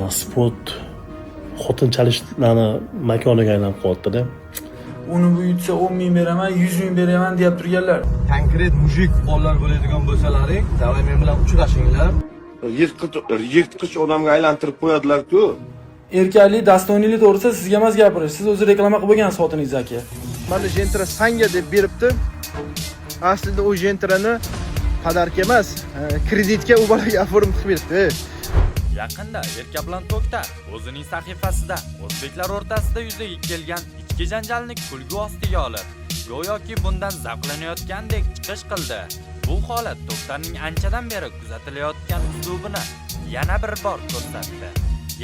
sport xotin chalishlarni makoniga aylanib qolyapti-da. Uni bu yutsa 10 ming beraman, 100 ming beraman deb turganlar. Konkret mujik qo'llar bo'ladigan bo'lsalaring, davay men bilan uchrashinglar. Yirtqich odamga aylantirib qo'yadilar-ku. Erkaklik, dostojnilik to'g'risida sizga emas gapirish. Siz o'zi reklama qilib bo'lgansiz xotiningiz aka. Mana Gentra sanga deb beribdi. Aslida u Gentrani padarka emas, kreditga u bolaga oformib beribdi. Yaqinda Erka bilan To'ktar o'zining sahifasida o'zbeklar o'rtasida yuzaga kelgan ichki janjalni kulgu ostiga olib, go'yoki bundan zavqlanayotgandek chiqish qildi. Bu holat To'ktarning anchadan beri kuzatilayotgan uslubini yana bir bor ko'rsatdi.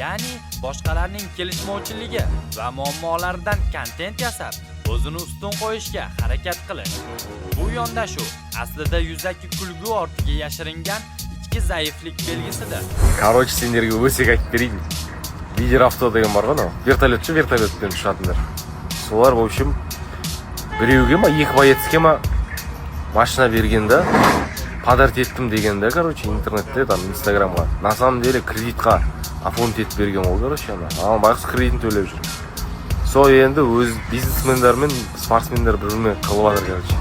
Ya'ni boshqalarning kelishmovchiligi va muammolaridan kontent yasab, o'zini ustun qo'yishga harakat qilish. Bu yondashuv aslida yuzaki kulgu ortiga yashiringan ichki zaiflik belgisidir. Короче, senlarga o'sik aytib beraymi? Lider avto degan bor-ku, vertolyotdan tushadilar. So'lar, в общем, birovga ikki boyetga mashina berganda подарить etdim deganda, короче, internetda, там, Instagramga, на самом деле kreditga оформить etib bergan bo'ldi, короче, ama bayqus kreditni to'lab yurdi. So endi o'z biznesmenlar men sportsmenlar bir-birini qilib oladi, короче.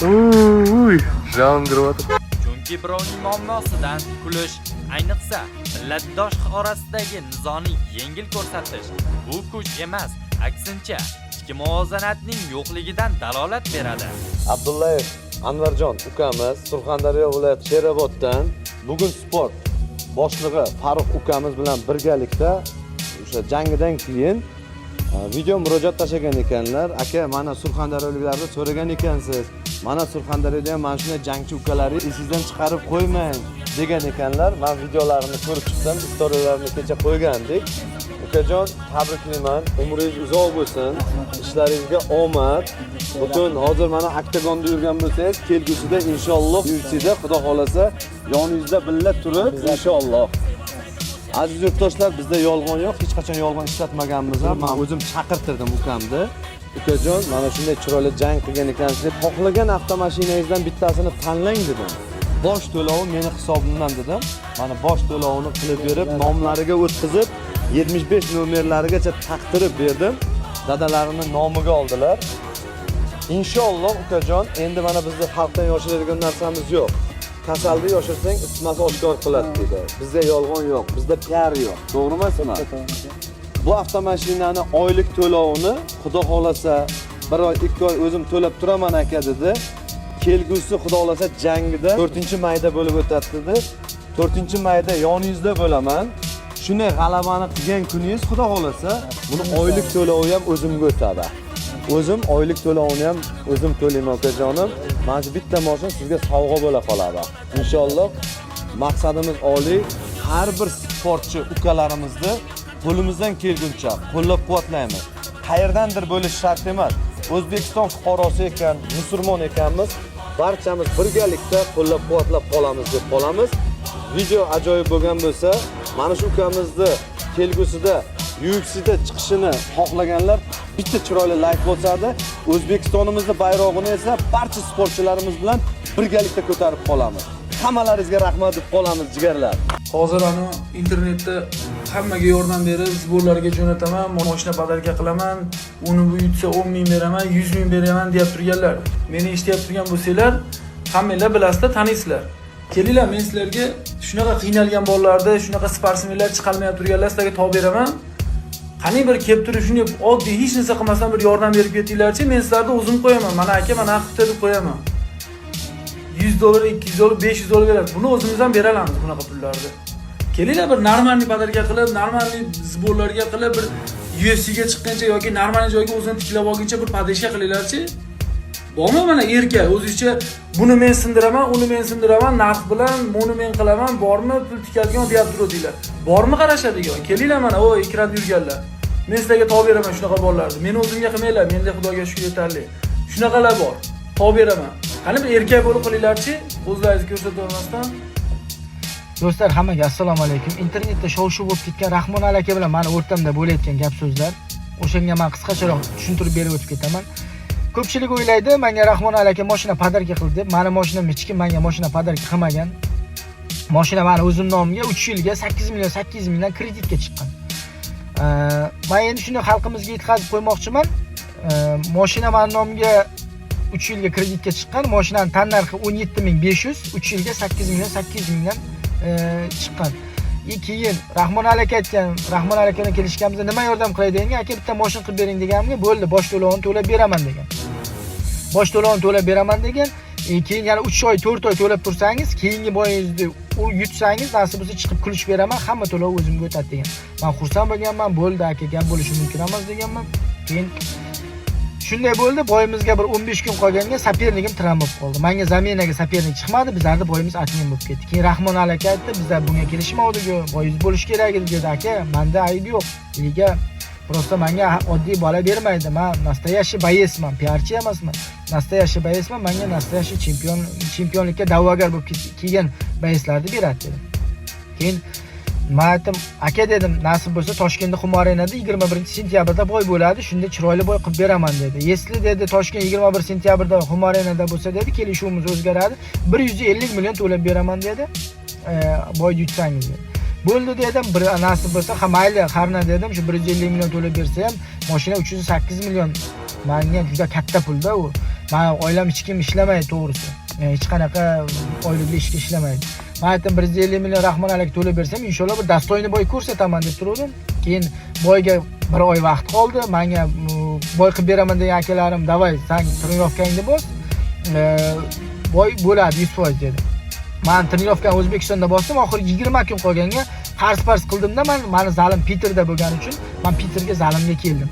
Uy, jangirib. Chunki birovning muammosidan kulish, ayniqsa millatdosh orasidagi nizoni yengil ko'rsatish bu kuch emas, aksincha ichki muvozanatning yo'qligidan dalolat beradi. Abdullayev Anvarjon ukamiz Surxondaryo viloyati Sheroboddan bugun sport boshlig'i Farruh ukamiz bilan birgalikda o'sha jangidan keyin video murojaat tashlagan ekanlar. Aka, mana Surxondaryoliklarni so'ragan ekansiz. Mana Surxondaryoda ham mana shunday jangchi ukalaringiz esingizdan chiqarib qo'ymang degan ekanlar. Men videolarini ko'rib chiqdim, istoriyalarini kecha qo'ygandik. Ukajon, tabriklayman. Umringiz uzoq bo'lsin. Ishlaringizga omad. Butun hozir mana oktagonda yurgan bo'lsangiz, kelgusida inshaalloh UFC'da Xudo xolasa yoningizda billa turib, inshaalloh. Aziz yurtdoshlar, bizda yolg'on yo'q, hech qachon yolg'on ishlatmaganmiz. Men o'zim chaqirtirdim ukamni. Ukajon, mana shunday chiroyli jang qilgan ekansiz. Xohlagan avtomashinangizdan bittasini tanlang dedim. Bosh to'lovi meni hisobimdan dedim. Mana bosh to'lovini qilib berib, nomlariga o'tkazib, 75 nomerlarigacha taqtirib berdim. Dadalarini nomiga oldilar. Inshaalloh ukajon, endi mana bizda xalqdan yoshiradigan narsamiz yo'q. Kasalni yoshirsang isitmasi oshkor qiladi dedi. Bizda yolg'on yo'q, bizda PR yo'q. To'g'ri emasmi? Bu avtomashinani oylik to'lovini Xudo xolasa 1 oy, 2 oy o'zim to'lab turaman aka dedi. Kelgusi Xudo xolasa jangida 4-mayda bo'lib o'tadi dedi. 4-mayda yoningizda bo'laman. Shunday g'alabani qilgan kuningiz Xudo xolasa buni oylik to'lovi ham o'zimga o'tadi. O'zim oylik to'lovini ham o'zim to'layman ukajonim. Mana shu bitta mashina sizga sovg'a bo'la qoladi. Inshaalloh maqsadimiz oliy. Har bir sportchi ukalarimizni qo'limizdan kelguncha qo'llab-quvvatlaymiz. Qayerdandir bo'lish shart emas. O'zbekiston fuqarosi ekan, musulmon ekanmiz. Barchamiz birgalikda qo'llab-quvvatlab qolamiz deb qolamiz. Video ajoyib bo'lgan bo'lsa, mana shu ukamizni kelgusida UFC'da chiqishini xohlaganlar bitta chiroyli like bosadi. O'zbekistonimizning bayrog'ini esa barcha sportchilarimiz bilan birgalikda ko'tarib qolamiz. Hammalaringizga rahmat deb qolamiz jigarlar. Hozir ana internetda hammaga yordam berib, zborlarga jo'nataman, mashina padarka qilaman, uni bu yutsa 10 ming beraman, 100 ming beraman deb turganlar. Meni eshityapti turgan bo'lsanglar, hammanglar bilasizlar, taniysizlar. Kelinglar, men sizlarga shunaqa qiynalgan bolalarda, shunaqa sportsmenlar chiqolmayapti turganlar sizlarga to'g'ri beraman. Qani bir kelib turib shunday oddiy hech narsa qilmasdan bir yordam berib ketinglarchi, men sizlarni o'zim qo'yaman. Mana aka, mana hafta deb qo'yaman. $100, $200, $500 beradi. Buni o'zimizdan bera olamiz bunaqa pullarni. Kelinglar bir normalniy padarka qilib, normalniy zborlarga qilib, bir UFC'ga chiqqancha yoki normalniy joyga o'zini tiklab olguncha bir padeshka qilinglarchi. Bormi mana erkak o'zingizcha buni men sindiraman, uni men sindiraman, narx bilan buni men qilaman, bormi pul tikadigan deyap turadilar. Bormi qarashadigan? Kelinglar mana o ekranda yurganlar. Men sizlarga to'g'ri beraman shunaqa bolalarni. Meni o'zimga qilmanglar, menda Xudoga shukr yetarli. Shunaqalar bor. To'g'ri beraman. Qani bir erkak bo'lib qilinglarchi, o'zlaringizni ko'rsatib olmasdan. Do'stlar, hammaga assalomu alaykum. Internetda shov-shuv bo'lib ketgan Rahmon aka bilan meni o'rtamda bo'layotgan gap-so'zlar. O'shanga men qisqacharoq tushuntirib berib o'tib ketaman. Ko'pchilik o'ylaydi, menga Rahmon aka mashina padarka qildi deb. Meni mashinam hech kim menga mashina padarka qilmagan. Mashina meni o'zim nomimga 3 yilga 8 million 800 mingdan kreditga chiqqan. Men endi shuni xalqimizga yetkazib qo'ymoqchiman. Mashina meni nomimga 3 yilga kreditga chiqqan. Mashinaning tan narxi 17500, 3 yilga 8 million 800 mingdan chiqqan. Keyin Rahmon aka aytgan, Rahmon aka bilan kelishganimizda nima yordam qilay degan, aka bitta mashina qilib bering deganimga, bo'ldi, bosh to'lovini to'lab beraman degan. Bosh to'lovini to'lab beraman degan. Keyin yana 3 oy, 4 oy to'lab tursangiz, keyingi boyingizni yutsangiz, nasib bo'lsa chiqib kulish beraman, hamma to'lov o'zimga o'tadi degan. Men xursand bo'lganman, bo'ldi aka, gap bo'lishi mumkin emas deganman. Keyin shunday bo'ldi, boyimizga bir 15 kun qolganda saperligim tram bo'lib qoldi. Menga zaminaga saperlik chiqmadi, bizlarda boyimiz atmen bo'lib ketdi. Keyin Rahmon aka aytdi, bizlar bunga kelishmovdik, boyingiz bo'lish kerak edi dedi aka. Menda ayb yo'q. Nega? Просто menga oddiy bola bermaydi. Men nastoyashi boyesman, piarchi emasman. Nastoyashi boyesman, menga nastoyashi chempionlikka da'vogar bo'lib kelgan boyeslarni beradi dedi. Keyin men aytdim, aka dedim, nasib bo'lsa Toshkentda Xumor arenada 21-sentyabrda boy bo'ladi, shunda chiroyli boy qilib beraman dedi. Esli dedi, Toshkent 21-sentyabrda Xumor arenada bo'lsa dedi, kelishuvimiz o'zgaradi, 150 million to'lab beraman dedi. Boy yutsangiz dedi. Bo'ldi dedim, bir nasib bo'lsa, ha mayli, qarna dedim, shu 150 million to'lab bersa ham, mashina 308 million. Menga juda katta pulda u. Men oilam hech kim ishlamaydi, to'g'risi. Hech qanaqa oylik ishga ishlamaydi. Men aytdim 150 million Rahmon aka to'lab bersam, inshaalloh bir dastoyni boy ko'rsataman deb turdim. Keyin boyga bir oy vaqt qoldi. Menga boy qilib beraman degan akalarim, "Davay, sen trenirovkangni bos. Boy bo'ladi 100% dedi. Men trenirovkani O'zbekistonda bosdim, oxiri 20 kun qolganga qars qildimda, meni zalim Peterda bo'lgani uchun men Peterga zalimga keldim.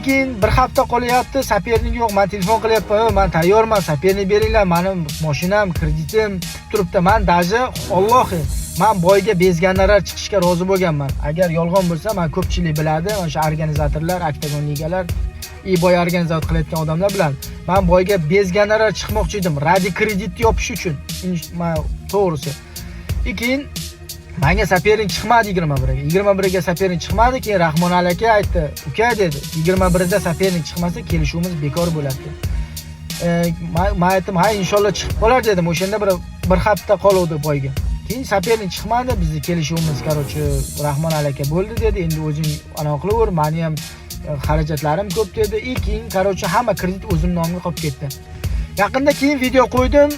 Keyin bir hafta qolyapti, saperning yo'q, men telefon qilyapman, men tayyorman, saperni beringlar, meni mashinam, kreditim turibdi. Men daji Allohi, men boyga bezganlar chiqishga rozi bo'lganman. Agar yolg'on bo'lsa, men ko'pchilik biladi, o'sha organizatorlar, oktagon ligalar, boy organizator qilayotgan odamlar biladi. Men boyga bezganlar chiqmoqchi edim, radi kreditni yopish uchun. Men to'g'risi. Keyin menga saperning chiqmadi 21ga. 21ga saperning chiqmadi, keyin Rahmon aka aytdi, "Uka" dedi, "21da saperning chiqmasa kelishuvimiz bekor bo'ladi." Men aytdim, "Ha, inshaalloh chiqib qolar" dedim. O'shanda bir hafta qoluvdi boyga. Keyin saperning chiqmadi, bizni kelishuvimiz, qarochi, Rahmon aka bo'ldi dedi. Endi o'zing anaqa qilaver, meni ham xarajatlarim ko'p dedi. Keyin qarochi hamma kredit o'zim nomimga qolib ketdi. Yaqinda keyin video qo'ydim.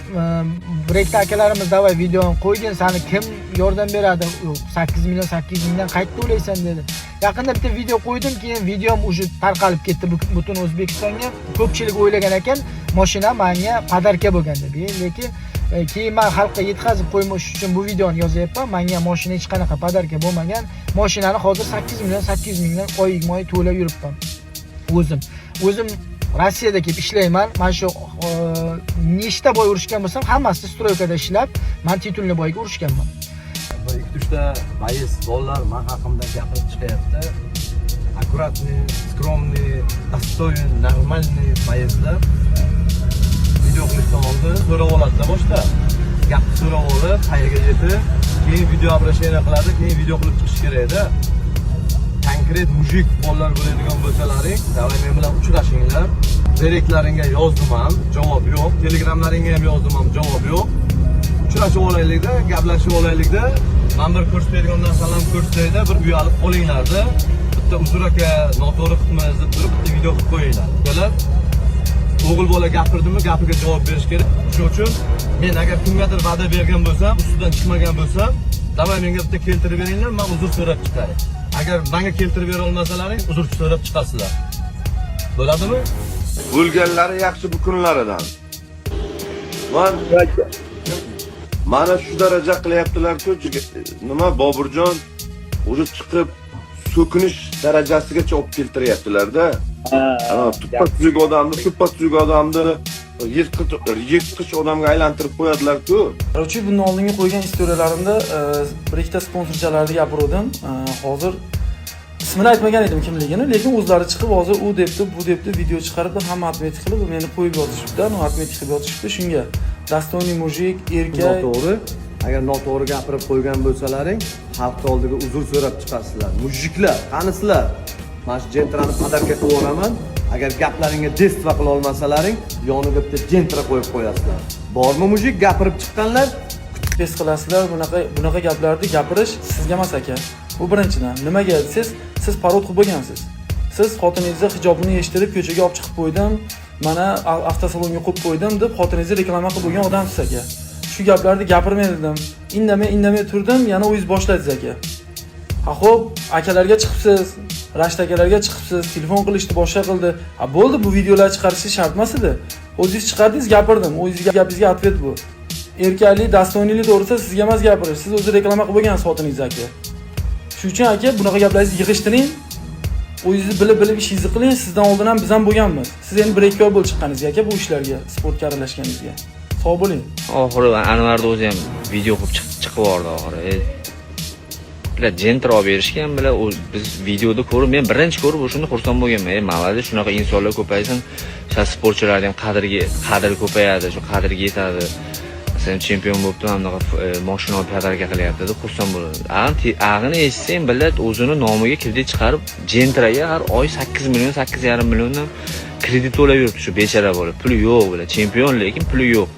Brekda akalarimiz davay videoni qo'ygin, seni kim yordam beradi? 8 million 800 mingdan qaytdi o'ylaysan dedi. Yaqinda bitta video qo'ydim, keyin videom уже tarqalib ketdi butun O'zbekistonga. Ko'pchilik o'ylagan ekan, mashina menga podarka bo'lgan deb. Lekin keyin men xalqqa yetkazib qo'ymoq uchun bu videoni yozyapman. Menga mashina hech qanaqa podarka bo'lmagan. Mashinani hozir 8 million 800 mingdan oylik to'lab yuribman. O'zim Rossiyada kelib ishlayman. Men shu nechta boy urishgan bo'lsam, hammasi stroykada ishlab, men titulni boyga urishganman. Bir 2-3 ta boyis bolalar men haqimda gapirib chiqyapti. Аккуратный, скромный, достойный, нормальный boyislar. Video qilishdan oldin so'rab oladi boshda. Gapni so'rab olib, qayerga yetib, keyin video обращение qiladi, keyin video qilib chiqish kerak edi. Konkret mujik bolalar bo'ladigan bo'lsalaring, davay men bilan uchrashinglar. Direktlaringga yozdim ham, javob yo'q. Telegramlaringga ham yozdim ham, javob yo'q. Uchrashib olaylikda, gaplashib olaylikda. Men bir ko'rsatadigan narsalarni ko'rsatayda, bir uyalib qolinglarda. Bitta uzr aka, noto'g'ri qilmaymiz deb turib, bitta video qilib qo'yinglar. Ular o'g'il bola gapirdimi, gapiga javob berish kerak. Shuning uchun men agar kimgadir va'da bergan bo'lsam, ustidan chiqmagan bo'lsam, davay menga bitta keltirib beringlar, men uzr so'rab chiqaray. Agar menga keltirib bera olmasalaring, uzr so'rab chiqasizlar. Bo'ladimi? Bo'lganlari yaxshi bu kunlaridan. Mana shu daraja qilyaptilar-ku, nima Boburjon o'zi chiqib so'kinish darajasigacha olib keltiryaptilar-da. Tuppa-tuzuk odamni yirtqich odamga aylantirib qo'yadilar-ku. Qarochi, bundan oldingi qo'ygan istoriyalarimda bir ikkita sponsorchalarni gapirdim. Hozir ismini aytmagan edim kimligini, lekin o'zlari chiqib hozir u debdi, bu debdi video chiqarib, hamma atmetik qilib meni qo'yib yotishibdi, atmetik qilib yotishibdi. Shunga Dostойный mujik, erkak. Noto'g'ri. Agar noto'g'ri gapirib qo'ygan bo'lsalaring, xalq oldiga uzr so'rab chiqasizlar. Mujiklar, qanisizlar? Men shu jentrani podarka qilib o'raman. Agar gaplaringga destva qila olmasalaring, yoniga bitta jentra qo'yib qo'yasizlar. Bormi mujik gapirib chiqqanlar? Kutib his qilasizlar, bunaqa gaplarni gapirish sizga emas aka. Bu birinchidan. Nimaga desangiz, siz parod qilib bo'lgansiz. Siz xotiningizni hijobini yechtirib ko'chaga olib chiqib qo'ydim, mana avtosalonga qo'yib qo'ydim deb xotiningizni reklama qilib bo'lgan odamsiz aka. Shu gaplarni gapirmay dedim. Indamay turdim, yana o'zingiz boshladingiz aka. Ha xo'p, akalarga chiqibsiz, Rashid akalarga chiqibsiz, telefon qilishni boshqa qildi. Ha bo'ldi, bu videolarni chiqarish shart emas edi. O'zingiz chiqardingiz, gapirdim. O'zingizga gapingizga atvet bu. Erkaklik, dostoynilik to'g'risida sizga emas gapirish. Siz o'zi reklama qilib bo'lgansiz xotiningiz aka. Shuning uchun aka, bunaqa gaplarni yig'ishtiring. O'zingizni bilib ishingizni qiling. Sizdan oldin ham biz ham bo'lganmiz. Siz endi 1-2 oy bo'lib chiqqaningiz aka bu ishlarga, sportga aralashganingizga. Sog' bo'ling. Oxiri Anvarni o'zi ham video qilib chiqib yubordi oxiri. Bular jentra olib berishgan, bular biz videoda ko'rib, men birinchi ko'rib o'shunda xursand bo'lganman. Maladi, shunaqa insonlar ko'paysin, shu sportchilarning qadri ko'payadi, shu qadrga yetadi. Sen chempion bo'libdi, hamda mashina olib podarka qilyapti deb xursand bo'ladi. Ag'ini eshitsang, billat o'zini nomiga kredit chiqarib, jentraga har oy 8 million, 8,5 milliondan kredit to'lab yuribdi shu bechara bola. Puli yo'q bular, chempion lekin puli yo'q.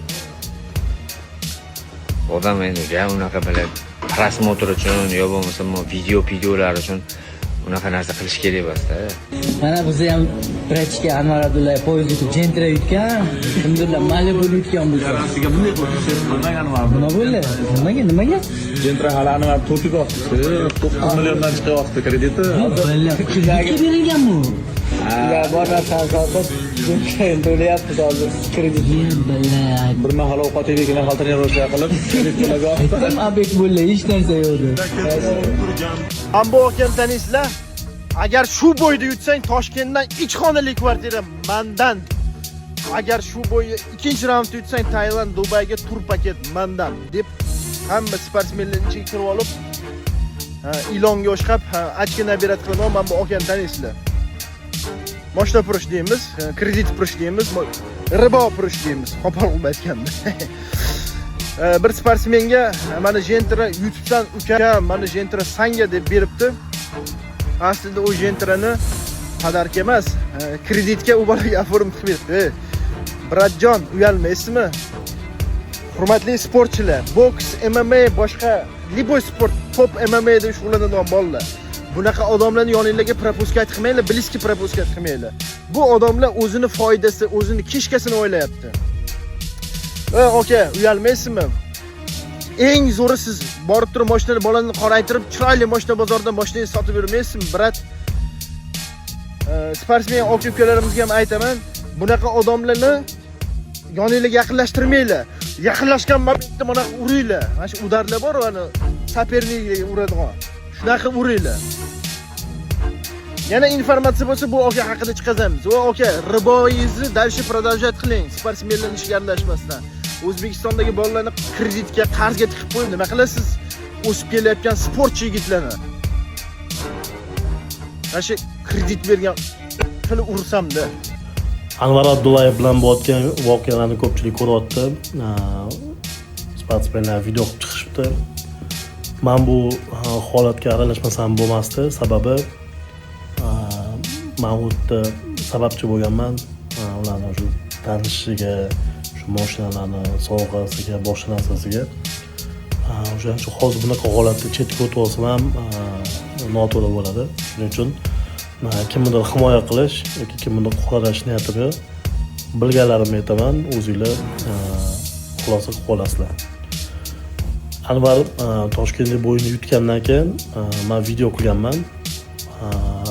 Odam endi unaqa biladi. Prosmotr uchun yo bo'lmasa videolar uchun unaqa narsa qilish kerak emas-da. Mana bizni ham praktika Anvar Abdullayev poyezd yutib jentra yutgan, kimdirlar Malibu yutgan bo'lsa. Rasiga bunday qilishni bilmagan Anvar. Nima bo'ldi? Nimaga? Jentra hali Anvar to'piga otdi. 9 milliondan chiqyapti krediti. Kreditga berilgan bu. Ular bor narsani sotib, jentra to'layapti hozir kreditni. Bir mahal ovqat yegina xaltani qilib, kredit to'laga otdi. Aytam abek bo'ldi, hech narsa yo'qdi. Ammo akam taningizlar, agar shu bo'yda yutsang Toshkentdan 2 xonali kvartira mandan. Agar shu bo'yda 2-raundda yutsang Tailand, Dubayga tur paket mandan deb hamma sportsmenlarning ichiga kirib olib, ilonga o'xshab, ochko nabirat qilyapman. Bu akam taningizlar. Moshna purish deymiz, kredit purish deymiz, ribo purish deymiz. Qo'pol qilib aytganda. Bir sportsmenga mana jentra YouTube'dan ukam mana jentra sanga deb beribdi. Aslida u jentrani podarka emas, kreditga u bolaga oformib beribdi. Bratjon, uyalmaysizmi? Hurmatli sportchilar, boks, MMA, boshqa liboy sport, top MMA da shug'ullanadigan bolalar. Bunaqa odamlarni yoningizga propuskat qilmanglar, bliski propuskat qilmanglar. Bu odamlar o'zini foydasi, o'zini kishkasini o'ylayapti. Aka, uyalmaysizmi? Eng zo'ri siz borib turib mashinani bolani qoraytirib, chiroyli mashina bozordan mashinangizni sotib yurmaysizmi? Brat, sportsmen aka-ukalarimizga ham aytaman, bunaqa odamlarni yoningizga yaqinlashtirmanglar. Yaqinlashgan momentda mana uringlar. Mana shu udarlar bor, mana saperniga uradigan. Shunaqa uringlar. Yana informatsiya bo'lsa bu aka haqida chiqazamiz. Va aka, riboyingizni dalshi продолжать qiling, sportsmenlarning ishiga aralashmasdan. O'zbekistondagi bolalarni kreditga, qarzga tiqib qo'yib, nima qilasiz? O'sib kelayotgan sportchi yigitlarni. Mana shu kredit bergan qilib ursamda. Anvar Abdullayev bilan bo'layotgan voqealarni ko'pchilik ko'ryapti. Sportsmenlar video qilib chiqishibdi. Men bu holatga aralashmasam bo'lmasdi, sababi men o'tda sababchi bo'lganman. Ularning shu tanishishiga, shu mashinalarni sovg'asiga, boshqa narsasiga. O'sha hozir bunaqa holatda chetga o'tib olsam ham noto'g'ri bo'ladi. Shuning uchun kimnidir himoya qilish yoki kimnidir qo'llash niyatim yo'q. Bilganlarimni aytaman, o'zinglar xulosa qilib olasizlar. Anvar Toshkentda bo'yini yutgandan keyin men video qilganman.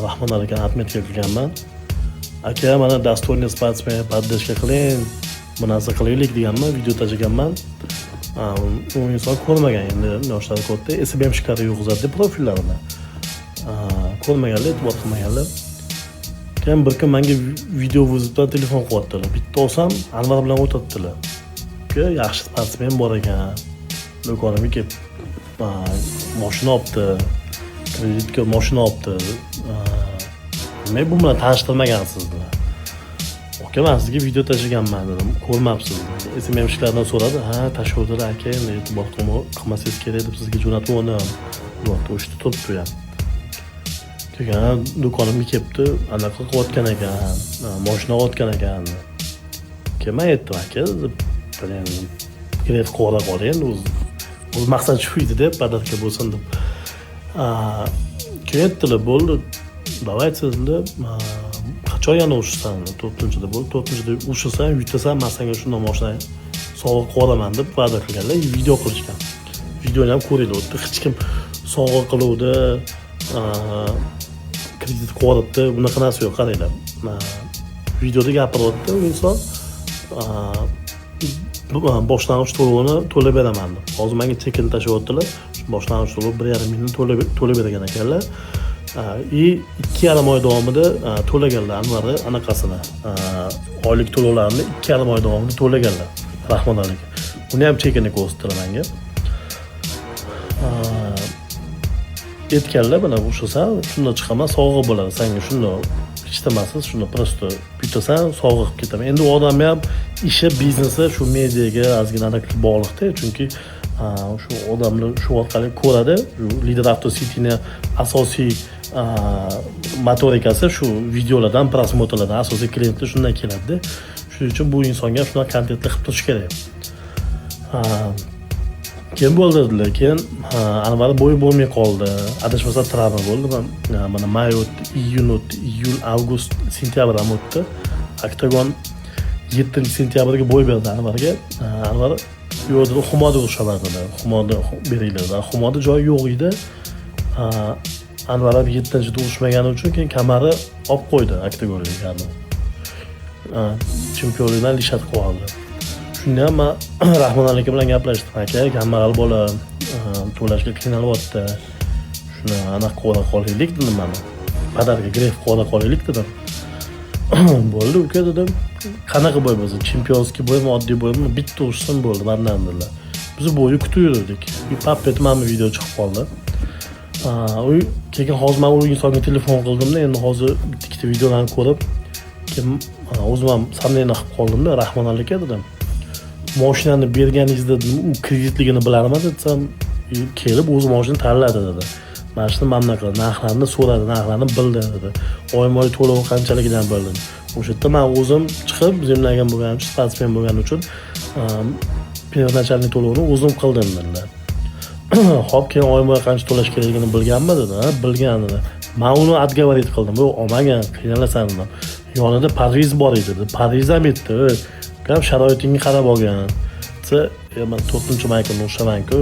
Rahmon aka Ahmedga qilganman. Aka, mana dostoyniy sportsmen poddержка qiling, bu narsa qilaylik deganman, video tashlaganman. U inson ko'rmagan, endi yoshlari katta, SBM shikari yo'qizadi profillarida. Ko'rmaganlar, e'tibor qilmaganlar. Keyin bir kun menga video vizitdan telefon qilyaptilar. Bitta olsam, Anvar bilan o'tadilar. Yaxshi sportsmen bor ekan. Do'konimga kelib mashina olibdi, kreditga mashina olibdi. Men bu bilan tanishtirmagansiz dedilar. Aka, men sizga video tashlaganman dedim. Ko'rmabsiz. SMM ishlardan so'radi. Ha, tashuvdilar aka, endi e'tibor qilmasangiz kerak deb sizga jo'natib o'rnadim. Vaqt o'shda turibdi ham. Keyin do'konimga kelibdi, anaqa qilayotgan ekan, mashina olayotgan ekan. Keyin men aytdim aka, bilan kredit qilib qoling, o'zi o'z maqsad shu edi-da, podarka bo'lsin deb. Keyin aytdilar, bo'ldi. Давай endi qachon yana urishsan? 4-da bo'ldi. 4-da urishasan, yutasan, men senga shunday mashina sovg'a qilib deb va'da qilganlar, video qilishgan. Videoni ham ko'ringlar. Hech kim sovg'a qiluvdi, kredit qo'yibdi, bunaqa narsa yo'q, qaranglar. Videoda gapiryapti u inson, boshlang'ich to'lovini to'lab beraman deb. Hozir menga chekin tashlayaptilar. Shu boshlang'ich to'lov 1,5 mingni to'lab bergan ekanlar. 2,5 oy davomida to'laganlar Anvarga anaqasini. Oylik to'lovlarini 2,5 oy davomida to'laganlar. Rahmat alaykum. Uni ham chekini ko'rsatdilar menga. Aytganlar, mana o'shasan, shunday chiqaman, sovg'a bo'ladi. Senga shunday hech nimasiz, shunday prosto butasan, sovg'a qilib ketaman. Endi u odam ham ishi, biznesi shu mediaga ozgina bog'liqda, chunki shu odamlar shu orqali ko'radi. Lider Auto City'ning asosiy motorikasi shu videolardan, prosmotrlardan asosiy klientlar shundan keladi. Shuning uchun bu insonga shunaqa kontentlar qilib turish kerak. Keyin bo'ldilar, keyin Anvar bo'yi bo'lmay qoldi. Adashmasa travma bo'ldi. Mana may o'tdi, iyun o'tdi, iyul, avgust, sentyabr ham o'tdi. Oktagon 7-sentyabrga bo'y berdi Anvarga. Anvar yo'lda Humoda urishalardi. Humoda beringlar. Humoda joyi yo'q edi. Anvar ham 7-da urishmagani uchun keyin kamari olib qo'ydi Oktagonga. Chempionlikdan lishat qildi. Shunda ham Rahmon aka bilan gaplashdim. Aka, kambag'al bola to'lashga qiynalyapti. Shuni anaqa qo'yib qolaylik dedim men. Podarka gref qo'yib qolaylik dedim. Bo'ldi, uka dedim. Qanaqa bo'y bo'lsa, chempionskiy bo'ymi, oddiy bo'ymi, bitta urishsin bo'ldi, mendan dedilar. Biz bo'yi kutib yurdik. Papet mana video chiqib qoldi. Keyin hozir men u insonga telefon qildimda, endi hozir bitta videolarni ko'rib, keyin o'zim ham samleni qilib qoldimda, Rahmon aka dedim. Mashinani berganingizda u kreditligini bilarman desam, kelib o'z mashinani tanladi dedi. Mana shuni mamlaqa narxlarini so'radi, narxlarini bildi dedi. Oyma-oy to'lovi qanchaligidan bildim. O'sha yerda men o'zim chiqib, zemlagan bo'lganim uchun, sportsmen bo'lganim uchun первоначальный to'lovni o'zim qildim dedilar. Xo'p, keyin oyma-oy qancha to'lash kerakligini bilganmi dedi. Bilgan dedi. Men uni отговорить qildim. "Yo'q, olmagan, qiynalasan" dedim. Yonida Parviz bor edi dedi. Parviz ham aytdi, "Kam sharoitingga qarab olgan." Men 4-mayga urishaman-ku,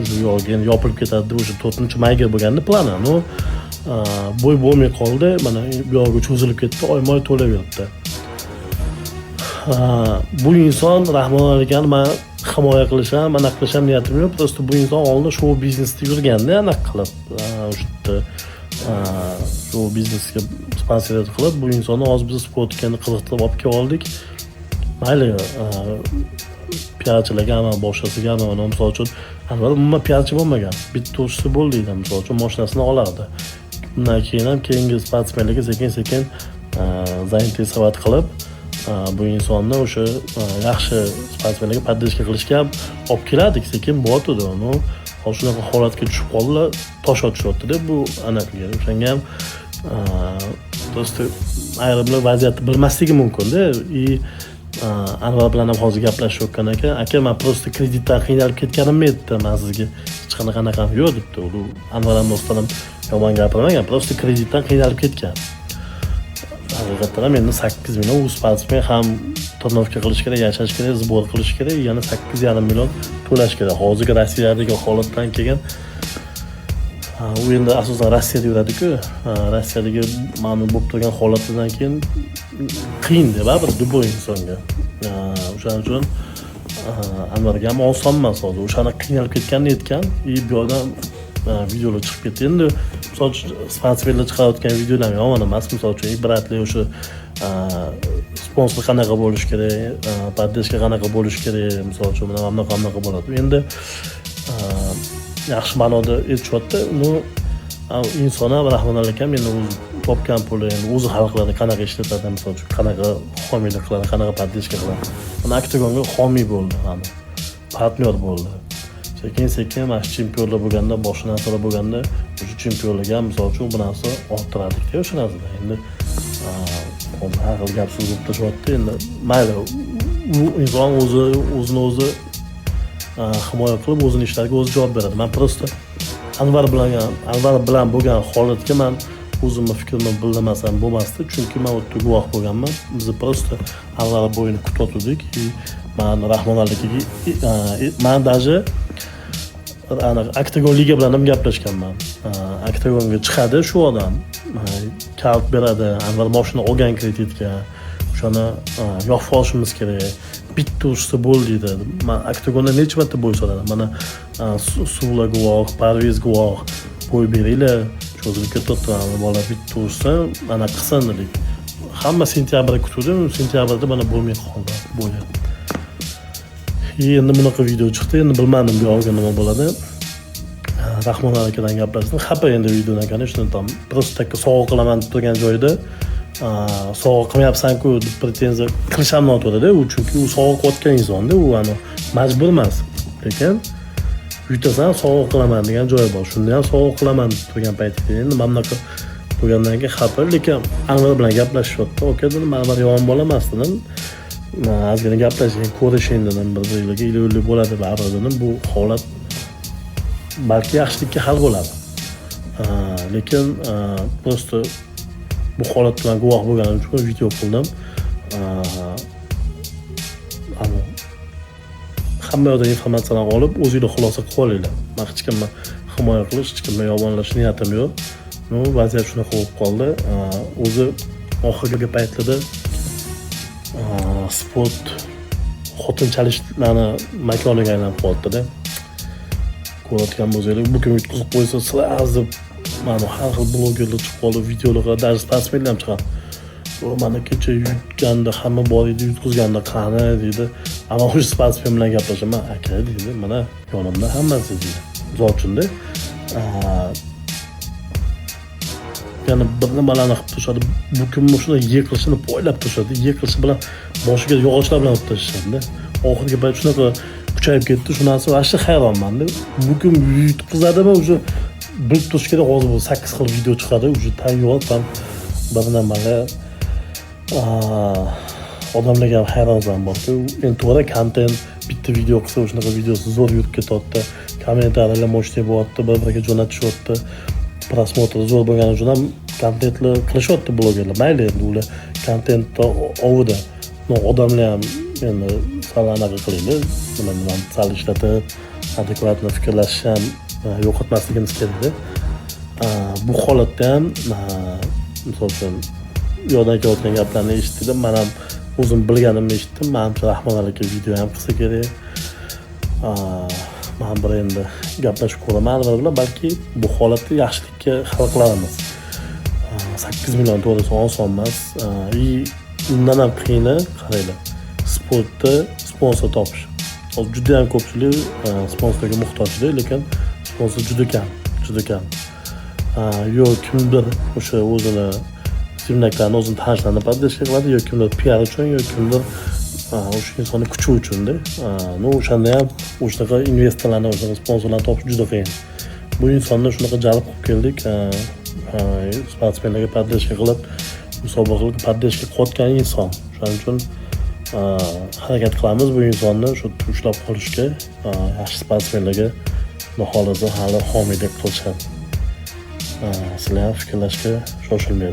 o'sha yo'lga yopilib ketadi deb o'sha 4-mayga bo'lganda plani. Bo'y bo'lmay qoldi, mana bu yo'lga cho'zilib ketdi, oyma-oy to'layapti. Bu inson Rahmon akani men himoya qilisham, anaqa qilisham niyatim yo'q. Prosta bu inson oldin shou biznesda yurganda, anaqa qilib, o'sha yerda shou biznesga sponsorlik qilib, bu insonni hozir biz sportga qiziqtirib olib keldik. Mayli, piyachilarga ham, boshqasiga ham, mana misol uchun Anvar umuman piyachi bo'lmagan. Bitta o'rishsa bo'ldi edi, misol uchun mashinasini olardi. Undan keyin ham keyingi sportsmenlarga sekin-sekin zainteresovat qilib, bu insonni o'sha yaxshi sportsmenlarga podдержка qilishga ham olib keldik, sekin bo'tdi uni. Hozir shunaqa holatga tushib qoldilar, tosh otishyapti-da bu anaqiga. O'shanga ham do'sti ayrimlar vaziyatni bilmasligi mumkin-da. Anvar bilan ham hozir gaplashayotgan ekan. Aka, men prosta kreditdan qiynalib ketganimni aytdim, men sizga hech qanaqa yo'q debdi. U Anvar ham do'stlarim yomon gapirmagan, prosta kreditdan qiynalib ketgan. Haqiqatan ham endi 8 million u sportsmen ham turnovka qilish kerak, yashash kerak, zbor qilish kerak, yana 8,5 million to'lash kerak. Hozirgi Rossiyadagi holatdan keyin u endi asosan Rossiyada yuradi-ku. Rossiyadagi mana bo'lib turgan holatdan keyin qiyin-da baribir bu insonga. O'shaning uchun Anvarga ham oson emas hozir. O'shani qiynalib ketganini aytgan. Bu yerdan videolar chiqib ketdi. Endi misol uchun sportsmenlar chiqarayotgan videolar yomon emas. Misol uchun ibratli o'sha sponsor qanaqa bo'lish kerak, podдержка qanaqa bo'lish kerak, misol uchun mana qanaqa bo'ladi. Endi yaxshi ma'noda aytishyapti. Uni inson ham Rahmon akam endi o'zi topgan puli, endi o'zi hal qiladi, qanaqa ishlatadi, misol uchun qanaqa homiylik qiladi, qanaqa podдержка qiladi. Mana Oktagonga homiy bo'ldi, mana partnyor bo'ldi. Sekin mana chempionlar bo'lganda, boshqa narsalar bo'lganda, o'sha chempionlarga ham misol uchun bu narsa orttiradik-da o'sha narsada. Endi har xil gap so'z bo'lib tashyapti. Endi mayli, u inson o'zini himoya qilib o'zini ishlariga o'zi javob beradi. Men prosta Anvar bilan bo'lgan holatga men o'zimni fikrimni bildirmasam bo'lmasdi, chunki men o'tda guvoh bo'lganman. Biz prosta Anvar bo'yini kutib men Rahmonalikiga men даже Oktagon liga bilan ham gaplashganman. Oktagonga chiqadi shu odam. Kart beradi, Anvar mashina olgan kreditga. O'shani yopib olishimiz kerak. Bitta urishsa bo'ldi dedi. Men Oktagonda necha marta bo'y so'radim. Mana Suvla guvoh, Parviz guvoh, bo'y beringlar. Cho'zilib ketdi, bola bitta ursa, mana qilsin dedik. Hamma sentyabrga kutuvdim, sentyabrda mana bo'lmay qoldi bo'yi. Endi bunaqa video chiqdi, endi bilmadim bu yo'lga nima bo'ladi. Rahmon akadan gaplashdim. Xafa endi videodan конечно, tam просто takka sovg'a qilaman turgan joyda sovg'a qilmayapsan-ku deb pretenziya qilish ham noto'g'ri-da, u chunki u sovg'a qilayotgan insonda, u majbur emas. Lekin yutasan sovg'a qilaman degan joyi bor. Shunda ham sovg'a qilaman deb turgan paytda endi mana bunaqa bo'lgandan keyin xafa, lekin Anvar bilan gaplashyapti. Okey dedim, Anvar yomon bola emas dedim. Ozgina gaplashing, ko'rishing dedim, bir-biriga ilo'li bo'ladi baribir dedim. Bu holat balki yaxshilikka hal bo'ladi. Lekin prosta bu holat bilan guvoh bo'lganim uchun video qildim. Hamma yoqdan informatsiyalarni olib, o'zingizlar xulosa qilib olinglar. Men hech kimni himoya qilish, hech kimni yomonlash niyatim yo'q. Vaziyat shunaqa bo'lib qoldi. O'zi oxirgi paytlarda sport xotinchaliklarni makoniga aylanib qoldi-da. Ko'rayotgan bo'lsangiz, bu kun yutqizib qo'ysa, sразу mana har xil blogerlar chiqib qoldi, videolar, даже sportsmenlar ham chiqadi. Mana kecha yutganda hamma bor edi, yutqizganda qani deydi. Ammo o'sha sportsmen bilan gaplashaman, aka deydi, mana yonimda hammasi deydi. Misol uchunda yana bir nimalarni qilib turishadi. Bu kun shuni yiqilishini poylab turishadi. Yiqilishi bilan boshiga yog'ochlar bilan urib tashlashadi. Oxirgi payt shunaqa kuchayib ketdi. Shundan so'ng ashta hayronman-da. Bu kun yutqizadimi, o'sha bilib turish kerak. Hozir bu 8 xil video chiqadi. O'sha tayyor ham bir nimalar odamlarga ham hayronman borku. Endi to'g'ri kontent bitta video qilsa, shunaqa videosi zo'r yurib ketyapti. Kommentariylar mo'shti bo'lyapti, bir-biriga jo'natishyapti. Prosmotr zo'r bo'lgani uchun ham kontentlar qilishyapti blogerlar. Mayli endi ular kontentda ovida. Odamlar ham endi sal anaqa qilinglar. Nima sal ishlatib, adekvatni fikrlashish ham yo'qotmasligimiz kerak-da. Bu holatda ham misol uchun yo'ldan kelayotgan gaplarni eshitdim. Men ham o'zim bilganimni eshitdim. Menimcha Rahmon aka video ham qilsa kerak. Men bir endi gaplashib ko'raman Anvar bilan, balki bu holatni yaxshilikka hal qilarmiz. 8 million to'g'risi oson emas. Undan ham qiyini qaranglar. Sportda sponsor topish. Hozir juda ham ko'pchilik sponsorga muhtojda, lekin sponsor juda kam. Yo'q kimdir o'sha o'zini simlaklarni o'zini tanishlarini podдержка qiladi, yoki kimdir PR uchun, yoki kimdir o'sha insonni kuchi uchun-da. O'shanda ham o'shanaqa investorlarni, o'shanaqa sponsorlarni topish juda qiyin. Bu insonni shunaqa jalb qilib keldik. Sportsmenlarga podдержка qilib, musobaqalarga podдержка qilayotgan inson. Shuning uchun harakat qilamiz bu insonni shu ushlab qolishga, yaxshi sportsmenlarga niholida hali homiylik qilishadi. Sizlar ham fikrlashga shoshilmaysiz.